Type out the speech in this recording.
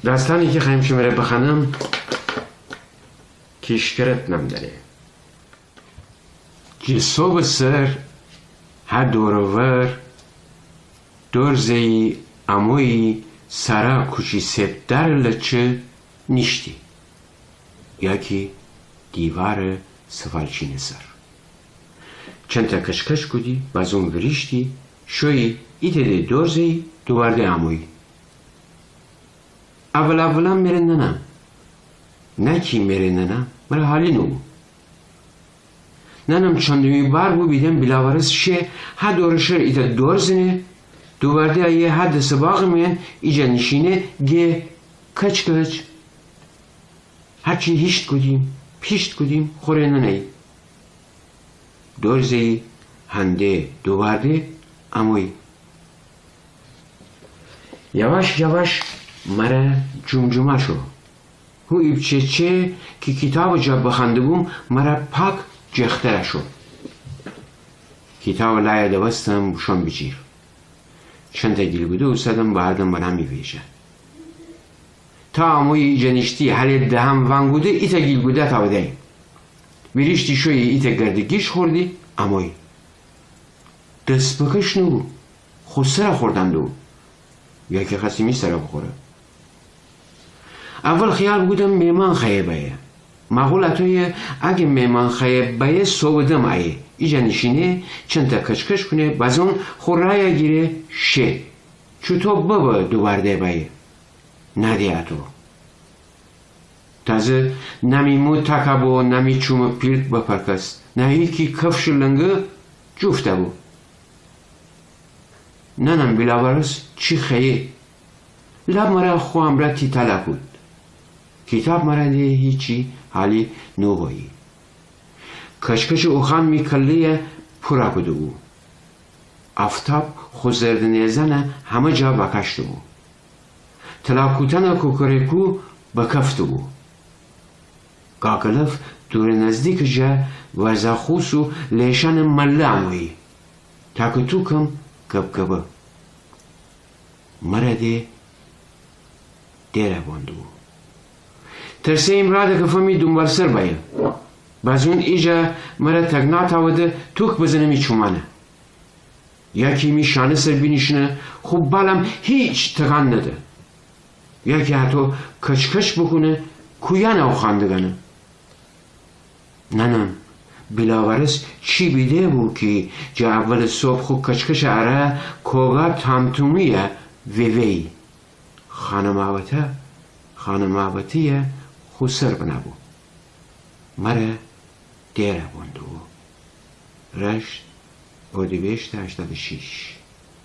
داستانی که خواهیم شما را بخوانم کشکرت نام داره که صبح سر هر دورور دورزی اموی سرا کچی سب در لچه نیشتی یکی دیوار سفالچین سر چند تا کشکش کدی بازون وریشتی شوی ایته ده دورزی دوارده اموی اولا مرندنم نه کی مرندنم مرا حالی نو ننم چندمی بار بو بیدم بلاورس شه ها دورشر ایتا دورزنه دوبارده ایه ها دست باقی میان ایجا نشینه گه کچ هرچی هیشت کدیم پیشت کدیم خوره ننهی دورزی هنده دوبارده اموی یواش مرا جمجمه شو هو ایبچه که کتاب جا بخنده بوم مرا پاک جختره شو کتاب لایه دوستم شون بجیر چند تا گیل بوده اوستادم باردم بنا میویشه تا اموی جنشتی حالی دهم وانگوده ایتا گیل بوده تا بده بیریشتی شوی ایتا گردگیش خوردی اموی دست بکش نبو خود سر خوردن دو یا که خستی می سر بخوره اول خیال بودم میمان خیبه معقول اتوی اگه میمان خیبه صوبدم ایه ایجا نشینه چند تا کچکش کنه بازون خورای گیره شه چطور بابا دوبارده بایه ندی اتو تازه نمی مو تکبو نمی چوم پیرت بپرکست نه یکی کفش لنگه جفته بو ننم بلاورس چی خیه لب مرا خوام را تی تلا کود کتاب مرا ده هیچی حالی نو بایی کشکش اوخان می کلیه پورا کده بو افتاب خوزردنیزنه همه جا بکشته بو تلاکوتن کوکرکو بکفته بو گاگلف دور نزدیک جا ورزاخوسو لیشن مله اموی تاکتو کم کبکبه مرا ده دیره بانده بو ترسه امراده که فهمی دنبال سر باید بازون ایجا مرا تگنات آوده توک بزنمی چومانه یکی می شانه سر بینیشنه خوب بالم هیچ تغان نده یکی حتی کچکش بکنه کویان او خاندگانه ننم بلاورس چی بیده بو که جا اول صبح خو کچکش اره کوگا تامتومیه وی خانماوتیه خو سر بنابو مرا دیره بندو رشت اردیبهشت 86